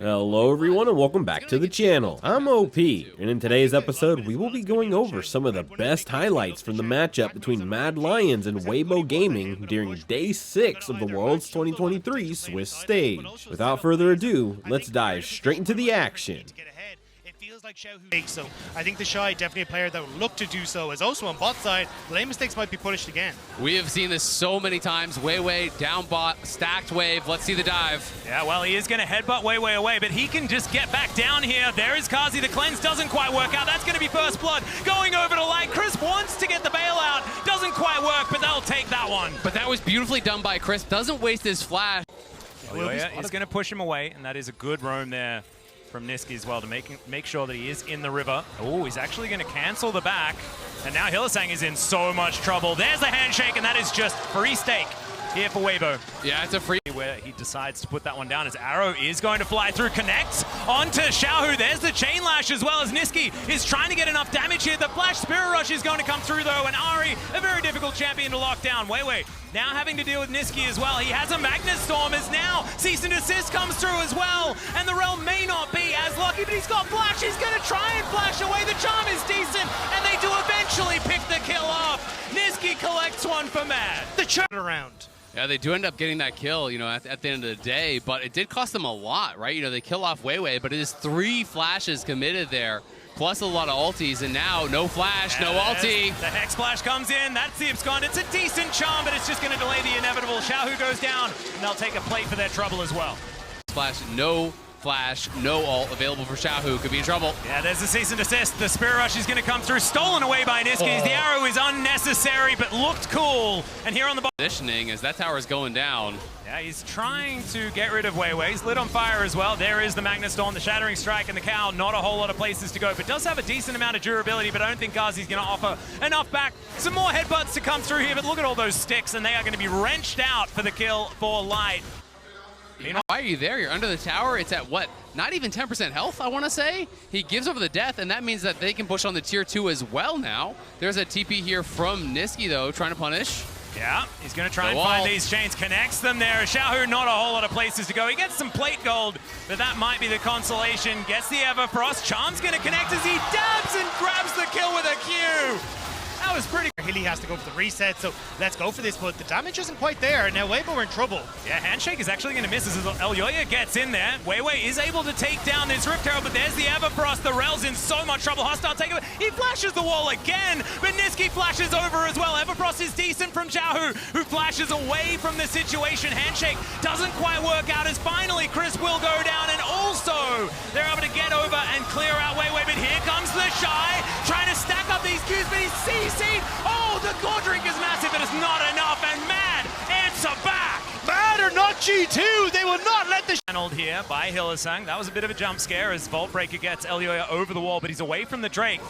Hello everyone and welcome back to the channel. I'm OP, and in today's episode we will be going over some of the best highlights from the matchup between MAD Lions and WeiboGaming during Day 6 of the World's 2023 Swiss stage. Without further ado, let's dive straight into the action. So I think the Shy definitely a player that would look to do so, as also on bot side, lane mistakes might be punished again. We have seen this so many times. Weiwei, down bot, stacked wave. Let's see the dive. Yeah, well, he is going to headbutt Weiwei away, but he can just get back down here. There is Kazi. The cleanse doesn't quite work out. That's going to be first blood. Going over to Light. Chris wants to get the bailout. Doesn't quite work, but they'll take that one. But that was beautifully done by Chris. Doesn't waste his flash. He's going to push him away, and that is a good roam there from Niski as well to make sure that he is in the river. Oh, he's actually going to cancel the back. And now Hylissang is in so much trouble. There's the handshake, and that is just free stake here for Weibo. Yeah, it's a free. Where he decides to put that one down. His arrow is going to fly through, connects onto Xiaohu. There's the chain lash as well as Niski is trying to get enough damage here. The flash spirit rush is going to come through though, and Ari, a very difficult champion to lock down. Weiwei now having to deal with Niski as well. He has a Magnet Storm as now cease and desist comes through as well, and the Realm may not be as lucky, but he's got flash. He's going to try and flash away. The charm is decent, and they do eventually pick the kill off. Niski collects one for MAD. The chat around. Yeah, they do end up getting that kill, at the end of the day, but it did cost them a lot, right? They kill off Weiwei, but it is 3 flashes committed there, plus a lot of ultis, and now no flash, no ulti. The Hex Splash comes in, that's the abscond. It's a decent charm, but it's just going to delay the inevitable. Xiaohu goes down, and they'll take a plate for their trouble as well. Flash, no flash, no ult available for Xiaohu. Could be in trouble. Yeah, there's the cease and desist. The Spirit Rush is going to come through, stolen away by Niski. The arrow is unnecessary, but looked cool. And here on the positioning as that tower is going down. Yeah, he's trying to get rid of Weiwei. He's lit on fire as well. There is the Magnet Storm, the Shattering Strike, and the Cow. Not a whole lot of places to go, but does have a decent amount of durability, but I don't think Kazi's going to offer enough back. Some more headbutts to come through here, but look at all those sticks, and they are going to be wrenched out for the kill for Light. Why are you there? You're under the tower. It's at what? Not even 10% health, I want to say. He gives over the death, and that means that they can push on the tier 2 as well now. There's a TP here from Niski, though, trying to punish. Yeah, he's going to try and find these chains, connects them there. Xiaohu, not a whole lot of places to go. He gets some plate gold, but that might be the consolation. Gets the Everfrost. Charm's going to connect as he dabs and grabs the kill with a Q. That was pretty. Hilly has to go for the reset, so let's go for this, but the damage isn't quite there. Now Weibo are in trouble. Yeah, handshake is actually going to miss as Elyoya gets in there. Weiwei is able to take down this Rift Herald, but there's the Everfrost. The Rel's in so much trouble. Hostile takeover. He flashes the wall again, but Niski flashes over as well. Everfrost is decent from Xiaohu, who flashes away from the situation. Handshake doesn't quite work out as finally Chris will go down, and also they're able to get over and clear out Weiwei, but here comes the Shy, trying to stack up these Qs, but he's CC'd. Oh, the core drink is massive, but it's not enough, and MAD answer back. MAD are not G2. They will not let the channeled here by Hylissang. That was a bit of a jump scare as Vault Breaker gets Elyoya over the wall, but he's away from the Drake.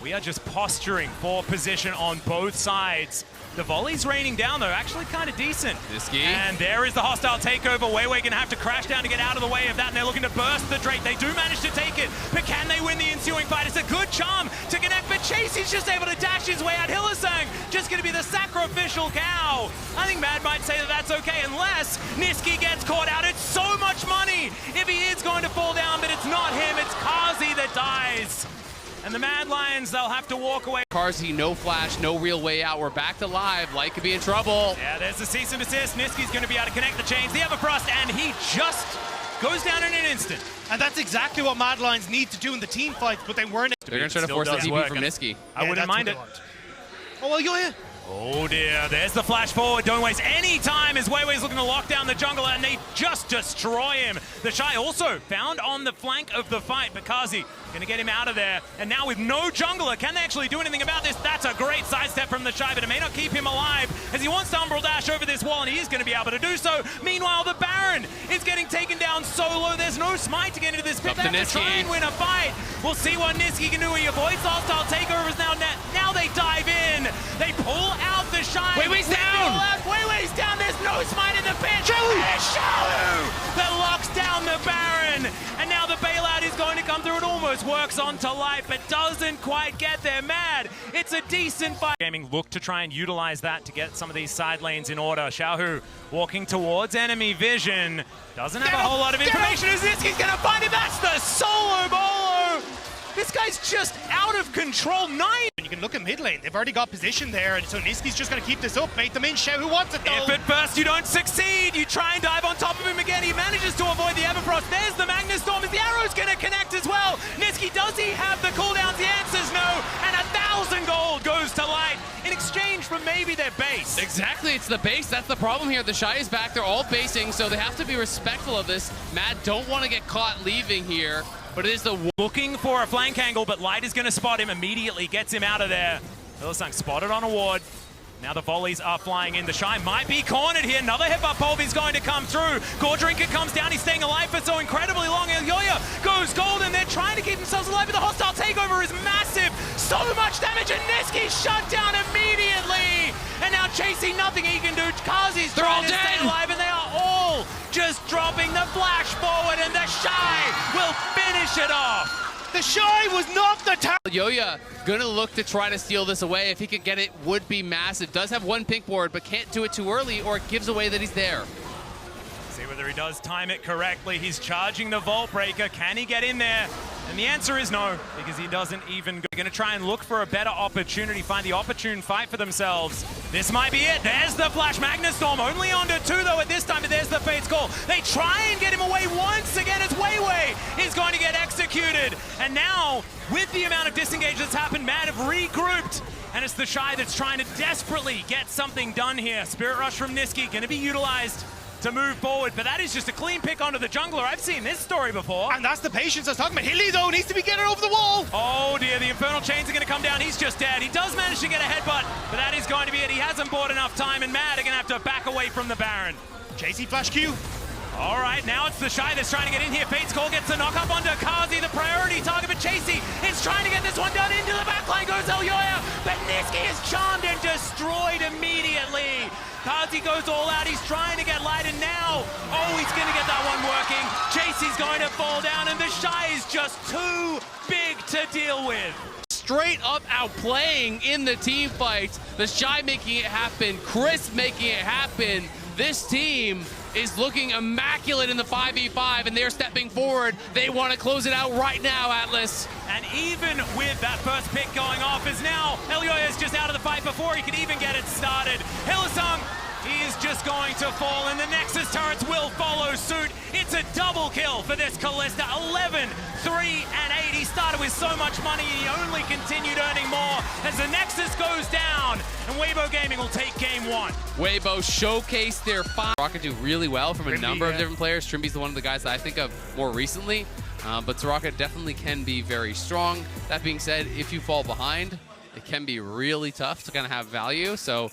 We are just posturing for position on both sides. The volley's raining down, though, actually kind of decent. Niski. And there is the hostile takeover. Weiwei gonna have to crash down to get out of the way of that, and they're looking to burst the Drake. They do manage to take it, but can they win the ensuing fight? It's a good charm to connect, but Chase is just able to dash his way out. Hylissang just gonna be the sacrificial cow. I think MAD might say that that's okay, unless Niski gets caught out. It's so much money if he is going to fall down, but it's not him, it's Kazi that dies. And the MAD Lions, they'll have to walk away. Kazi, no flash, no real way out. We're back to live. Light could be in trouble. Yeah, there's the cease and desist. Niski's going to be able to connect the chains. The Everfrost, and he just goes down in an instant. And that's exactly what MAD Lions need to do in the team fights, but they weren't. They're going to try to force the TP from Niski. I wouldn't mind it. Oh, well, go ahead. Oh dear, there's the flash forward. Don't waste any time as Weiwei's looking to lock down the jungle, and they just destroy him. The Shy also found on the flank of the fight, but Kazi gonna get him out of there. And now with no jungler, can they actually do anything about this? That's a great sidestep from the Shy, but it may not keep him alive as he wants to Umbral Dash over this wall, and he is gonna be able to do so. Meanwhile, the Baron is getting taken down solo. There's no smite to get into this pit. They have to try and win a fight. We'll see what Niski can do. He avoids hostile takeovers now. Now they dive in. They pull out the Shy. Weiwei's down. Weiwei's down. There's no smite in the pit. Xiaohu that locks down the Baron. And now the bailout is going to come through. It almost works onto Light, but doesn't quite get there. MAD, it's a decent fight. Gaming look to try and utilize that to get some of these side lanes in order. Xiaohu walking towards enemy vision. Doesn't have a whole lot of information as Niski's gonna find guy's just out of control. 9. And you can look at mid lane. They've already got position there, and so Niski's just going to keep this up. Bait them in. Show who wants it, though. If at first you don't succeed, you try and dive on top of him again. He manages to avoid the Everfrost. There's the Magnus Storm. Is the arrow's going to connect as well? Niski, does he have the cooldowns? The answer's no. And 1,000 gold goes to Light in exchange for maybe their base. Exactly, it's the base. That's the problem here. The Shy is back. They're all basing, so they have to be respectful of this. MAD don't want to get caught leaving here, but it is the... Looking for a flank angle, but Light is going to spot him immediately, gets him out of there. Hylissang spotted on a ward. Now the volleys are flying in. The Shy might be cornered here. Another headbutt pulve is going to come through. Gordrinker comes down. He's staying alive for so incredibly long. Elyoya goes golden. They're trying to keep themselves alive, but the hostile takeover is massive. So much damage, and Niski shut down immediately. And now chasing nothing he can do. Kazi's trying to stay alive, and they are all just dropping the flash forward, and the Shy will finish it off. The Shy was not the target. Elyoya gonna look to try to steal this away. If he could get it, would be massive. Does have one pink board, but can't do it too early, or it gives away that he's there. See whether he does time it correctly. He's charging the Vault Breaker. Can he get in there? And the answer is no, because he doesn't even go. They're going to try and look for a better opportunity, find the opportune fight for themselves. This might be it. There's the Flash Magnus Storm. Only under 2 though at this time, but there's the Fate's Call. They try and get him away once again as Weiwei is going to get executed. And now, with the amount of disengage that's happened, MAD have regrouped. And it's the Shy that's trying to desperately get something done here. Spirit Rush from Niski going to be utilized to move forward, but that is just a clean pick onto the jungler. I've seen this story before. And that's the patience I was talking about. Hilly, though, needs to be getting over the wall. Oh dear, the Infernal Chains are going to come down. He's just dead. He does manage to get a headbutt, but that is going to be it. He hasn't bought enough time, and MAD are going to have to back away from the Baron. JC Flash Q. All right, now it's the Shy that's trying to get in here. Fate's Call gets the knock up onto Kazi, the priority target, but Chasey is trying to get this one done. Into the backline goes Elyoya, but Niski is charmed and destroyed immediately. Kazi goes all out, he's trying to get Light, and now, oh, he's going to get that one working. Chasey's going to fall down, and the Shy is just too big to deal with. Straight up outplaying in the team fights. The Shy making it happen, Chris making it happen. This team is looking immaculate in the 5v5, and they're stepping forward. They want to close it out right now, Atlas. And even with that first pick going off, is now Elyoya is just out of the fight before he could even get it started. Hylissang, he is just going to fall, and the Nexus turrets will follow suit. It's a double kill for this Kalista. 11, 3, and 8. He started with so much money, he only continued earning more as the Nexus goes down, and WeiboGaming will take game 1. Weibo showcased their fire. Rocket do really well from a number of different players. Trimby's the one of the guys that I think of more recently, but Soraka definitely can be very strong. That being said, if you fall behind, it can be really tough to kind of have value, so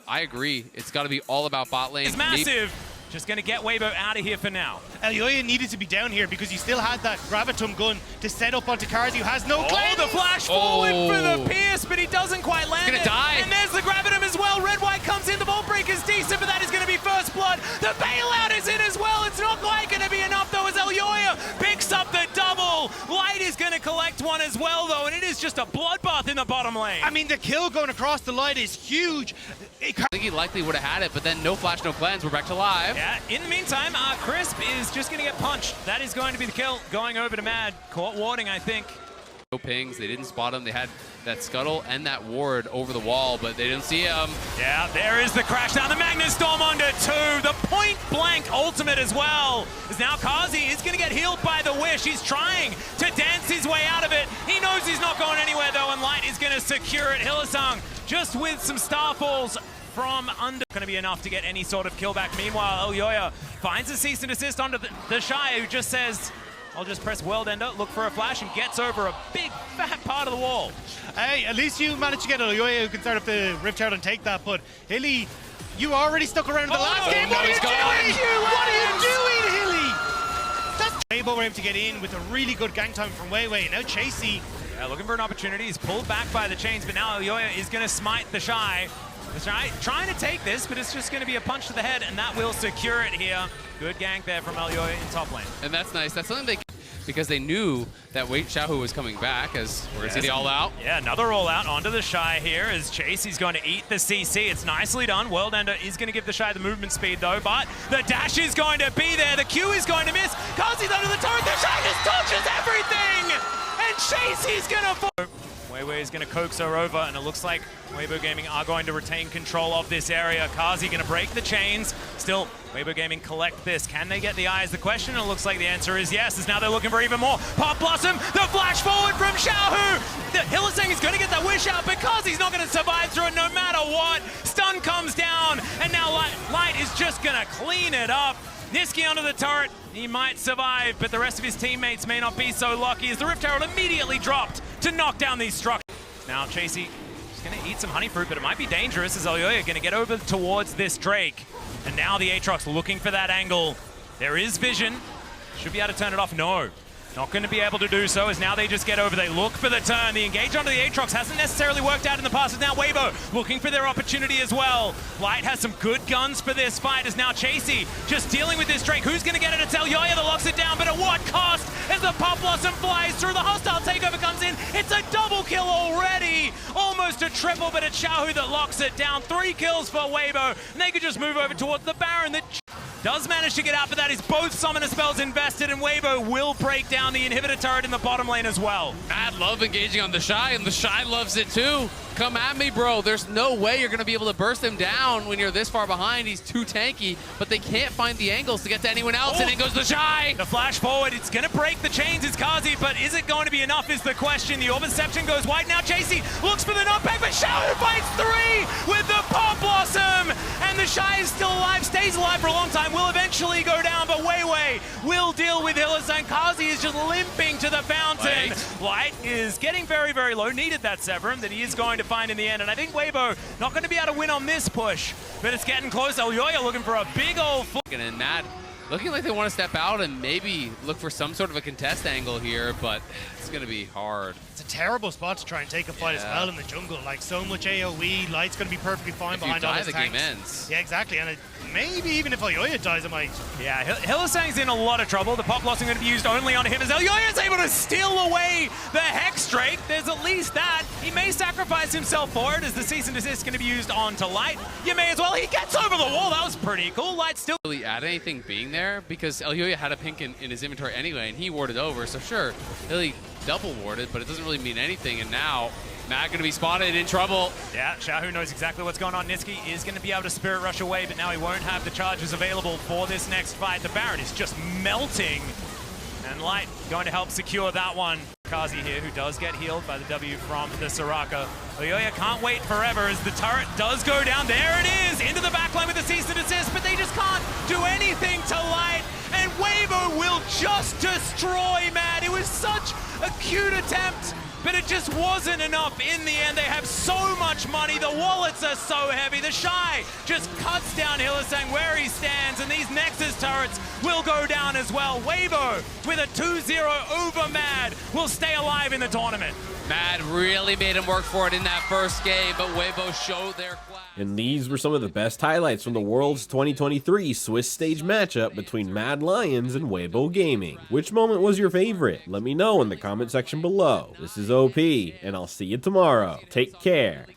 I agree. It's got to be all about bot lane. It's massive. Just going to get Weibo out of here for now. Elyoya needed to be down here because he still had that Gravitum gun to set up onto Karzi, who has no cleanse. Oh, the flash forward for the Pierce, but he doesn't quite land He's it. gonna die. And there's the Gravitum as well. Red-White comes in. The Vault Breaker's decent, but that is going to be first blood. The bailout is in as well. It's not quite going to be enough, though, as Elyoya picks up the double. Light is going to collect one as well, though, and it is just a bloodbath in the bottom lane. I mean, the kill going across the Light is huge. I think he likely would have had it, but then no flash, no cleanse. We're back to live. Yeah, in the meantime, Crisp is just going to get punched. That is going to be the kill. Going over to MAD. Caught warding, I think. No pings. They didn't spot him. They had that scuttle and that ward over the wall, but they didn't see him. Yeah, there is the crash down. The Magnus Storm onto 2. The point blank ultimate as well. Is now Kazi is going to get healed by the Wish. He's trying to dance his way out of it. He knows he's not going anywhere though, and Light is going to secure it. Hylissang just with some Starfalls from under. Going to be enough to get any sort of kill back. Meanwhile, Elyoya finds a cease and desist onto the Shy, who just says, I'll just press World Ender, look for a flash, and gets over a big fat part of the wall. Hey, at least you managed to get Elyoya, who can start up the Rift Shard and take that, but Hilly, you already stuck around in the last game. What are you doing? What are you doing, Hilly? That's Weibo were able to get in with a really good gang time from Weiwei. Now Chasey. Yeah, looking for an opportunity. He's pulled back by the chains, but now Elyoya is going to smite the Shy. The Shy trying to take this, but it's just going to be a punch to the head, and that will secure it here. Good gank there from Elyoya in top lane. And that's nice. That's something they, because they knew that Xiaohu was coming back, as we're going to see the all out. Yeah, another all out onto the Shy here as Chase. He's going to eat the CC. It's nicely done. World Ender is going to give the Shy the movement speed though, but the dash is going to be there. The Q is going to miss. Kazi's under the turret. The Shy just touches everything! And Chasey's gonna fall. Weibo is gonna coax her over, and it looks like WeiboGaming are going to retain control of this area. Kazi gonna break the chains. Still, WeiboGaming collect this. Can they get the eye is the question, and it looks like the answer is yes, as now they're looking for even more. Pop Blossom, the flash forward from Xiaohu! The Hylissang is gonna get that wish out because he's not gonna survive through it no matter what. Stun comes down, and now Light is just gonna clean it up. Niski onto the turret, he might survive, but the rest of his teammates may not be so lucky as the Rift Herald immediately dropped to knock down these structures. Now Chasey is going to eat some honey fruit, but it might be dangerous as Elyoya going to get over towards this Drake. And now the Aatrox looking for that angle. There is vision. Should be able to turn it off. No. Not going to be able to do so as now they just get over. They look for the turn. The engage onto the Aatrox hasn't necessarily worked out in the past. As now Weibo looking for their opportunity as well. Light has some good guns for this fight as now Chasey just dealing with this Drake. Who's going to get it? It's Elyoya that locks it down, but at what cost? As the Pop Blossom flies through, the hostile takeover comes in. It's a double kill already. Almost a triple, but it's Xiaohu that locks it down. 3 kills for Weibo, and they could just move over towards the Baron that does manage to get out, but that is both summoner spells invested, and Weibo will break down the inhibitor turret in the bottom lane as well. Mad love engaging on the Shy, and the Shy loves it too. Come at me, bro. There's no way you're going to be able to burst him down when you're this far behind. He's too tanky, but they can't find the angles to get to anyone else, and in goes the Shy. The flash forward, it's going to break the chains, it's Kazi, but is it going to be enough is the question. The Orb-Inception goes wide now. Chasey looks for the knockback, but Xiaohu fights 3 with the Pop Blossom, and the Shy is still alive, stays alive for a long time, will eventually go down, but Weiwei will deal with Hylissang. Kazi is just limping to the fountain. Light is getting very, very low, needed that Severum that he is going to find in the end, and I think Weibo not going to be able to win on this push, but it's getting close. Elyoya looking for a big old And Mad looking like they want to step out and maybe look for some sort of a contest angle here, but it's going to be hard. It's a terrible spot to try and take a fight as well in the jungle. Like, so much AoE, Light's going to be perfectly fine behind all his tanks. The game ends. Yeah, exactly, and maybe even if Elyoya dies, it might. Yeah, Hylissang's in a lot of trouble. The Pop Blossom going to be used only on him as Elyoya's able to steal away the Hex Drake. There's at least that. He may sacrifice himself for it as the Cease and Desist is going to be used onto Light. You may as well. He gets over the wall. That was pretty cool. Light still really add anything being there because Elyoya had a pink in his inventory anyway, and he warded over. So sure, Hilly double warded, but it doesn't really mean anything. And now Mad going to be spotted in trouble. Yeah, Xiaohu knows exactly what's going on. Niski is going to be able to Spirit Rush away, but now he won't have the charges available for this next fight. The Baron is just melting, and Light going to help secure that one. Kazi here, who does get healed by the W from the Soraka. Elyoya can't wait forever as the turret does go down. There it is, into the backline with the Cease and Desist, but they just can't do anything to Light, and Weibo will just destroy Mad. It was such a cute attempt, but it just wasn't enough in the end. They have so much money, the wallets are so heavy. The Shy just cuts down Hylissang where he stands, and these Nexus turrets will go down as well. Weibo with a 2-0 over Mad will stay alive in the tournament. Mad really made him work for it in that first game, but Weibo showed their class. And these were some of the best highlights from the World's 2023 Swiss stage matchup between MAD Lions and WeiboGaming. Which moment was your favorite? Let me know in the comment section below. This is OP, and I'll see you tomorrow. Take care.